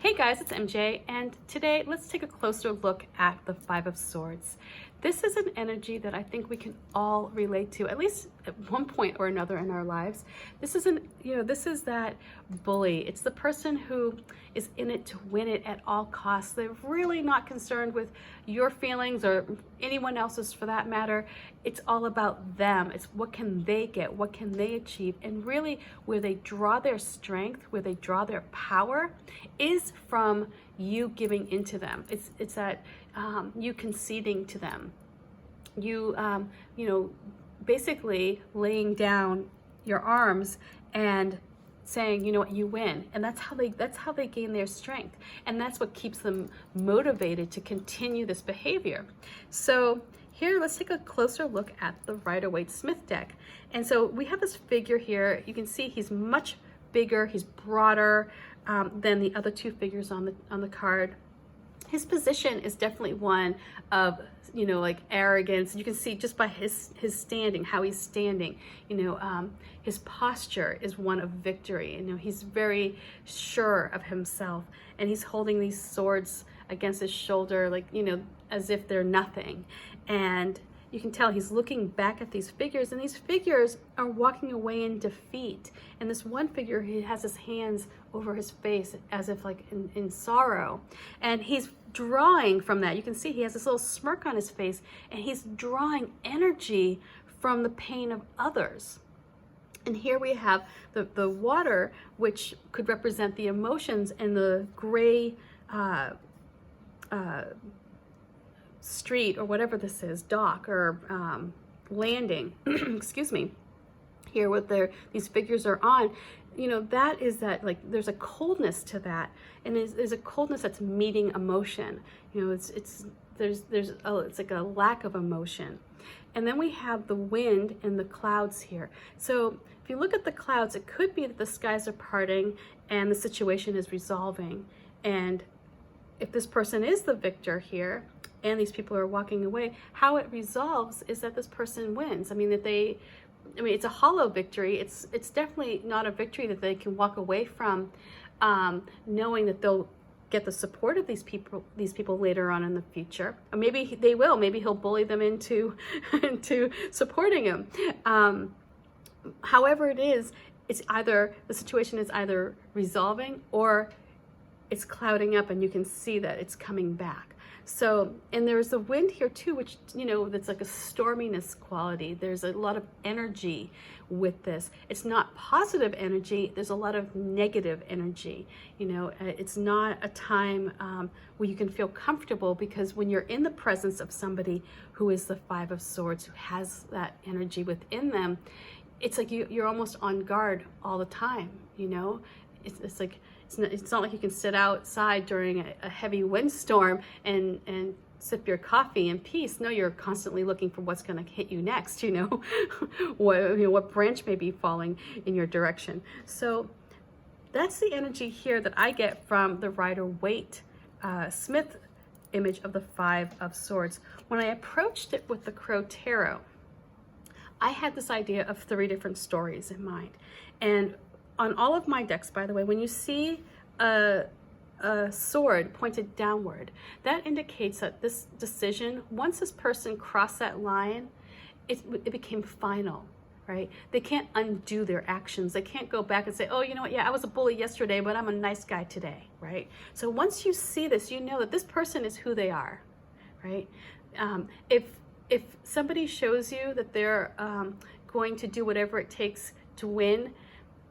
Hey guys, it's MJ, and today let's take a closer look at the Five of Swords. This is an energy that I think we can all relate to, at least at one point or another in our lives. This is this is that bully. It's the person who is in it to win it at all costs. They're really not concerned with your feelings or anyone else's for that matter. It's all about them. It's what can they get, what can they achieve, and really where they draw their strength, where they draw their power is from you giving into them. It's that you conceding to them, you basically laying down your arms and saying, you know what, you win. And that's how they gain their strength, and that's what keeps them motivated to continue this behavior. So here, let's take a closer look at the Rider-Waite-Simth deck. And so we have this figure here. You can see he's much bigger, he's broader than the other two figures on the card. His position is definitely one of, like arrogance. You can see just by his standing, how he's standing. His posture is one of victory. He's very sure of himself, and he's holding these swords against his shoulder, like, as if they're nothing. And you can tell he's looking back at these figures, and these figures are walking away in defeat. And this one figure, he has his hands over his face as if like in sorrow. And he's drawing from that. You can see he has this little smirk on his face, and he's drawing energy from the pain of others. And here we have the water, which could represent the emotions, and the gray street, or whatever this is, dock or landing, excuse me, here what these figures are on, that is that, like, there's a coldness to that, and there's a coldness that's meeting emotion. It's like a lack of emotion. And then we have the wind and the clouds here. So if you look at the clouds, it could be that the skies are parting and the situation is resolving. And if this person is the victor here, and these people are walking away, how it resolves is that this person wins. It's a hollow victory. It's definitely not a victory that they can walk away from, knowing that they'll get the support of these people later on in the future. Or maybe they will. Maybe he'll bully them into supporting him. However it is, it's either the situation is either resolving or it's clouding up, and you can see that it's coming back. So, and there's the wind here too, which, that's like a storminess quality. There's a lot of energy with this. It's not positive energy. There's a lot of negative energy. It's not a time where you can feel comfortable, because when you're in the presence of somebody who is the Five of Swords, who has that energy within them, it's like you're almost on guard all the time. It's like, it's not like you can sit outside during a heavy windstorm and sip your coffee in peace. No, you're constantly looking for what's going to hit you next, what branch may be falling in your direction. So that's the energy here that I get from the Rider-Waite-Simth image of the Five of Swords. When I approached it with the Crow Tarot, I had this idea of 3 different stories in mind. And on all of my decks, by the way, when you see a sword pointed downward, that indicates that this decision, once this person crossed that line, it became final, right? They can't undo their actions. They can't go back and say, oh, you know what, yeah, I was a bully yesterday, but I'm a nice guy today, right? So once you see this, you know that this person is who they are, right? If somebody shows you that they're going to do whatever it takes to win,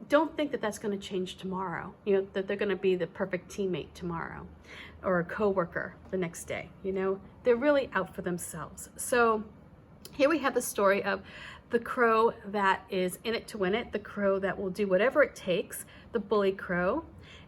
don't think that that's going to change tomorrow, that they're going to be the perfect teammate tomorrow or a coworker the next day. They're really out for themselves. So here we have the story of the crow that is in it to win it, the crow that will do whatever it takes, the bully crow.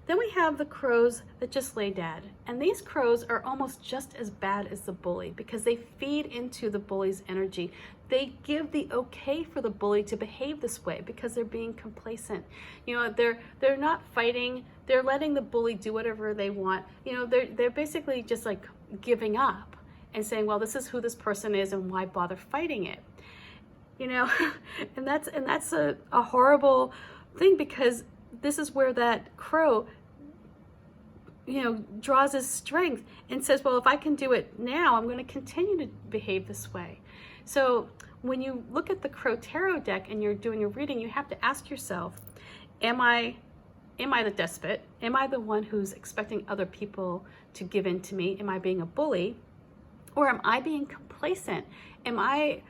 Then we have the crows that just lay dead. And these crows are almost just as bad as the bully, because they feed into the bully's energy. They give the okay for the bully to behave this way because they're being complacent. They're not fighting. They're letting the bully do whatever they want. They're basically just like giving up and saying, well, this is who this person is, and why bother fighting it? And that's a horrible thing, because this is where that crow draws his strength and says, well, if I can do it now, I'm going to continue to behave this way. So when you look at the Crow Tarot deck and you're doing a reading, you have to ask yourself, am I the despot? Am I the one who's expecting other people to give in to me? Am I being a bully? Or am I being complacent? Am I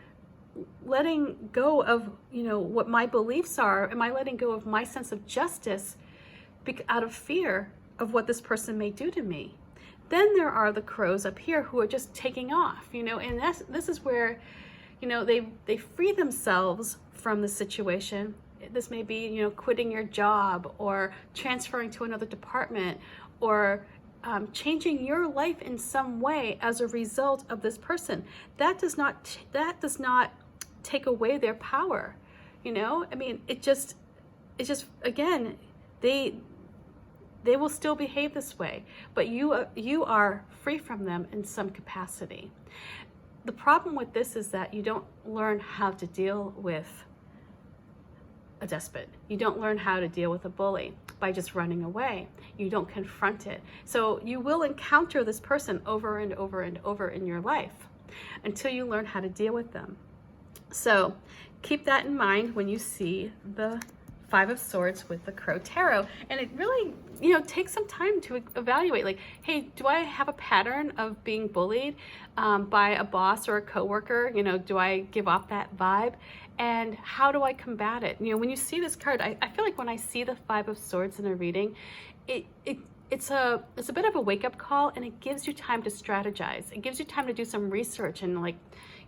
letting go of, what my beliefs are? Am I letting go of my sense of justice out of fear of what this person may do to me? Then there are the crows up here who are just taking off, and this is where, they free themselves from the situation. This may be, quitting your job or transferring to another department or changing your life in some way as a result of this person. That does not take away their power. It just again, they will still behave this way, but you are free from them in some capacity. The problem with this is that you don't learn how to deal with a despot. You don't learn how to deal with a bully by just running away. You don't confront it. So you will encounter this person over and over and over in your life until you learn how to deal with them. So keep that in mind when you see the Five of Swords with the Crow Tarot. And it really, takes some time to evaluate, like, hey, do I have a pattern of being bullied by a boss or a coworker? Do I give off that vibe? And how do I combat it? When you see this card, I feel like when I see the Five of Swords in a reading, it's a bit of a wake-up call, and it gives you time to strategize. It gives you time to do some research and, like,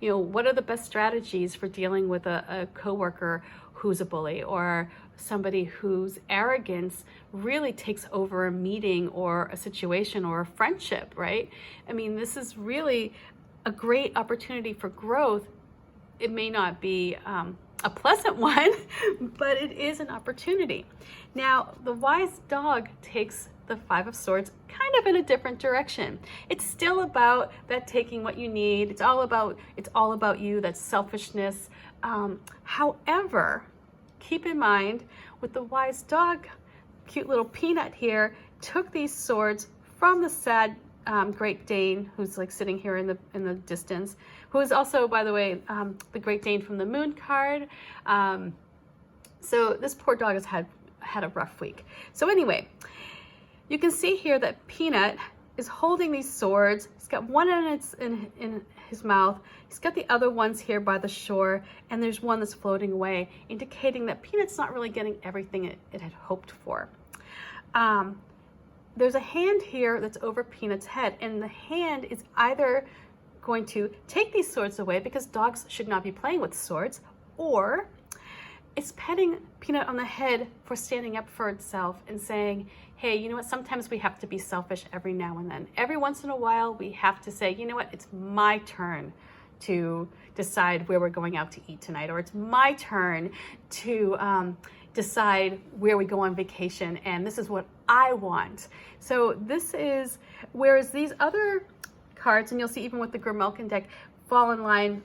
what are the best strategies for dealing with a coworker who's a bully, or somebody whose arrogance really takes over a meeting or a situation or a friendship, right? This is really a great opportunity for growth. It may not be a pleasant one, but it is an opportunity. Now, the Wise Dog takes the Five of Swords kind of in a different direction. It's still about that taking what you need. It's all about you, that selfishness. However, keep in mind, with the Wise Dog, cute little Peanut here, took these swords from the sad Great Dane, who's like sitting here in the distance, who is also, by the way, the Great Dane from the Moon card. So this poor dog has had a rough week. So anyway, you can see here that Peanut is holding these swords. He's got one in his mouth. He's got the other ones here by the shore, and there's one that's floating away, indicating that Peanut's not really getting everything it had hoped for. There's a hand here that's over Peanut's head, and the hand is either going to take these swords away, because dogs should not be playing with swords, or it's petting Peanut on the head for standing up for itself and saying, hey, you know what, sometimes we have to be selfish every now and then. Every once in a while, we have to say, you know what, it's my turn to decide where we're going out to eat tonight, or it's my turn to decide where we go on vacation, and this is what I want. So this is, whereas these other cards, and you'll see even with the Grimalkin deck, fall in line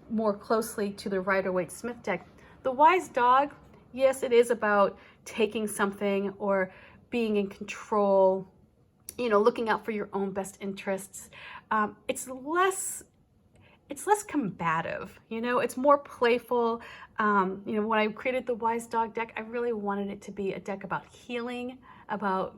more closely to the Rider-Waite-Simth deck. The Wise Dog, yes, it is about taking something or being in control, looking out for your own best interests. It's less combative, it's more playful. When I created the Wise Dog deck, I really wanted it to be a deck about healing, about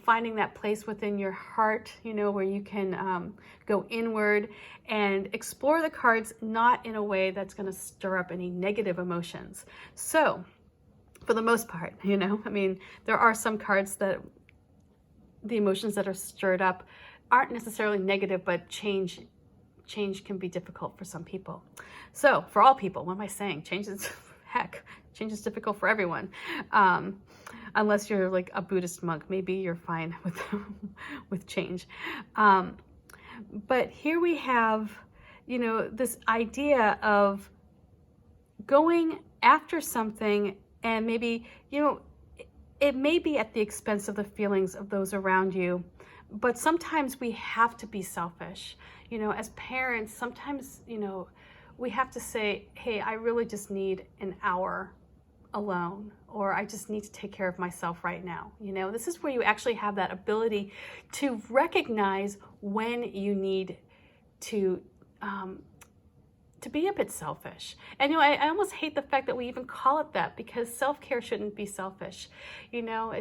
finding that place within your heart, where you can go inward and explore the cards, not in a way that's going to stir up any negative emotions. So for the most part, there are some cards that the emotions that are stirred up aren't necessarily negative, but change can be difficult for some people. So for all people, what am I saying? Change is difficult for everyone. Unless you're like a Buddhist monk, maybe you're fine with change. But here we have, this idea of going after something, and maybe, it may be at the expense of the feelings of those around you, but sometimes we have to be selfish. As parents, sometimes, we have to say, hey, I really just need an hour alone, or I just need to take care of myself right now. You know, this is where you actually have that ability to recognize when you need to be a bit selfish. And, you know, I almost hate the fact that we even call it that, because self-care shouldn't be selfish. You know,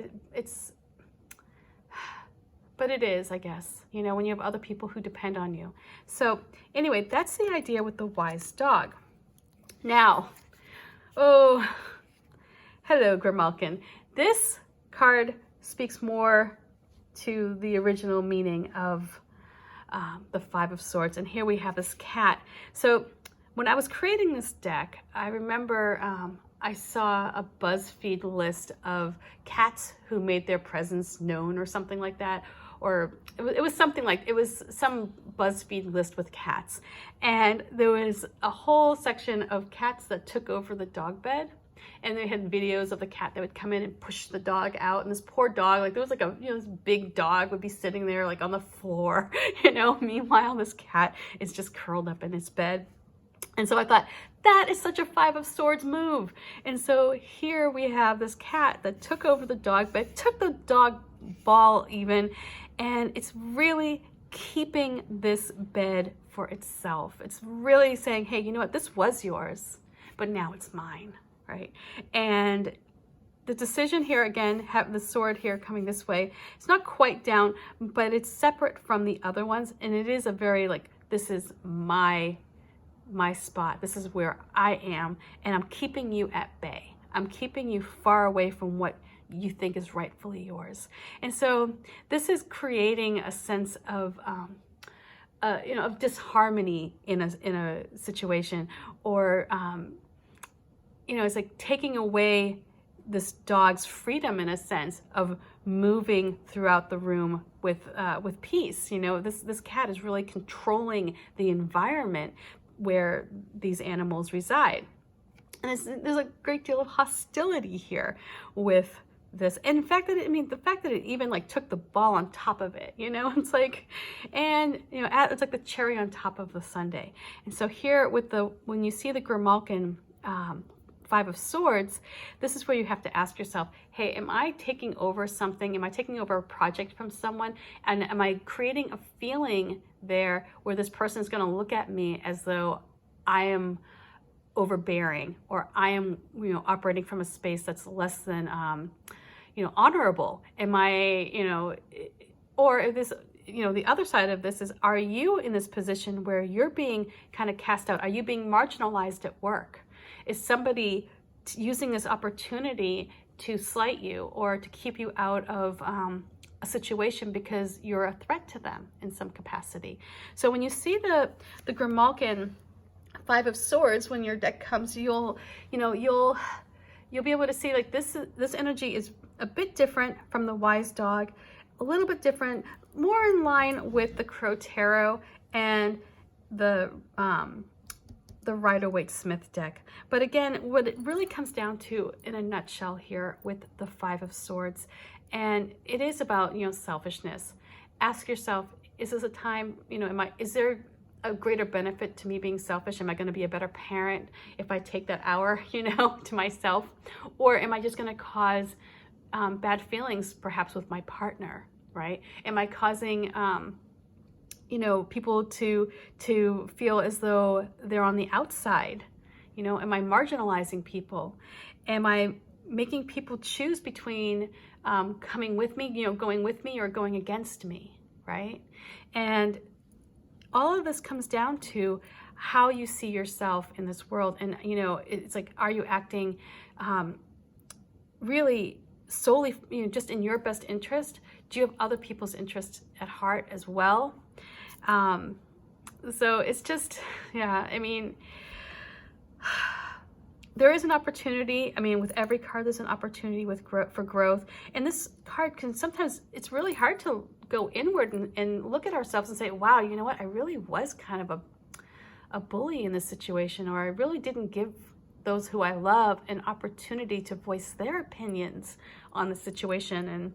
but it is, I guess, you know, when you have other people who depend on you. So anyway, that's the idea with the wise dog. Now, oh, hello, Grimalkin. This card speaks more to the original meaning of the Five of Swords. And here we have this cat. So when I was creating this deck, I remember I saw a BuzzFeed list of cats who made their presence known or something like that. Or it was something like, it was some BuzzFeed list with cats. And there was a whole section of cats that took over the dog bed. And they had videos of the cat that would come in and push the dog out. And this poor dog, like there was like a, you know, this big dog would be sitting there like on the floor, you know. Meanwhile, this cat is just curled up in its bed. And so I thought, that is such a Five of Swords move. And so here we have this cat that took over the dog bed, took the dog ball even, and it's really keeping this bed for itself. It's really saying, hey, you know what, this was yours, but now it's mine, right? And the decision here, again, have the sword here coming this way. It's not quite down, but it's separate from the other ones. And it is a very like, this is my spot. This is where I am, and I'm keeping you at bay. I'm keeping you far away from what you think is rightfully yours. And so this is creating a sense of, you know, of disharmony in a situation, or, you know, it's like taking away this dog's freedom in a sense of moving throughout the room with peace. You know, this cat is really controlling the environment where these animals reside. And there's a great deal of hostility here with this. And in fact, that the fact that it even like took the ball on top of it, you know, it's like, and you know, it's like the cherry on top of the sundae. And so here with when you see the Grimalkin Five of Swords, this is where you have to ask yourself, hey, am I taking over something? Am I taking over a project from someone? And am I creating a feeling there where this person is going to look at me as though I am overbearing, or I am, you know, operating from a space that's less than, you know, honorable? Am I, you know, or if this, you know, the other side of this is, are you in this position where you're being kind of cast out? Are you being marginalized at work? Is somebody using this opportunity to slight you or to keep you out of a situation because you're a threat to them in some capacity? So when you see the Grimalkin Five of Swords, when your deck comes, you'll be able to see like this energy is a bit different from the Wise Dog, a little bit different, more in line with the Crow Tarot and the Rider-Waite-Simth deck. But again, what it really comes down to in a nutshell here with the Five of Swords, and it is about, you know, selfishness. Ask yourself, is this a time, you know, is there a greater benefit to me being selfish? Am I going to be a better parent if I take that hour, you know, to myself? Or am I just going to cause bad feelings perhaps with my partner, right? Am I causing you know, people to feel as though they're on the outside? You know, am I marginalizing people? Am I making people choose between coming with me, you know, going with me or going against me, right? And all of this comes down to how you see yourself in this world. And, you know, it's like, are you acting really solely, you know, just in your best interest? Do you have other people's interests at heart as well? So it's just, yeah, I mean, there is an opportunity. I mean, with every card, there's an opportunity for growth. And this card can sometimes, it's really hard to go inward and look at ourselves and say, wow, you know what? I really was kind of a bully in this situation, or I really didn't give those who I love an opportunity to voice their opinions on the situation. And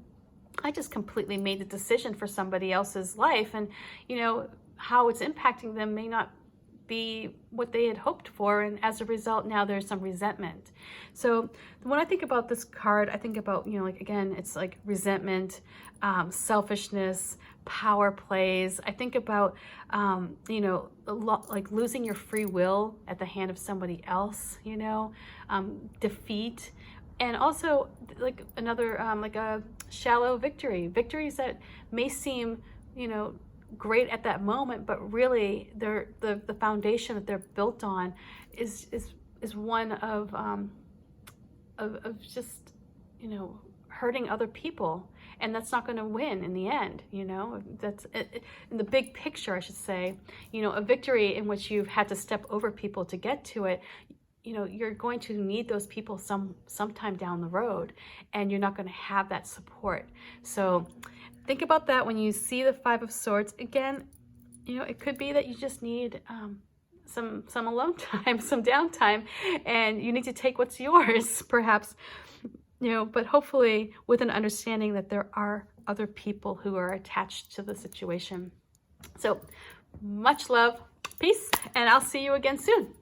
I just completely made the decision for somebody else's life, and you know how it's impacting them may not be what they had hoped for, and as a result now there's some resentment. So when I think about this card, I think about, you know, like, again, it's like resentment, selfishness, power plays. I think about you know, like losing your free will at the hand of somebody else, you know, defeat, and also like another like a shallow victories that may seem, you know, great at that moment, but really they're the foundation that they're built on is one of just, you know, hurting other people, and that's not going to win in the end. You know, that's in the big picture, I should say. You know, a victory in which you've had to step over people to get to it, you know, you're going to need those people sometime down the road, and you're not going to have that support. So think about that when you see the Five of Swords. Again, you know, it could be that you just need some alone time, some downtime, and you need to take what's yours, perhaps, you know, but hopefully with an understanding that there are other people who are attached to the situation. So much love, peace, and I'll see you again soon.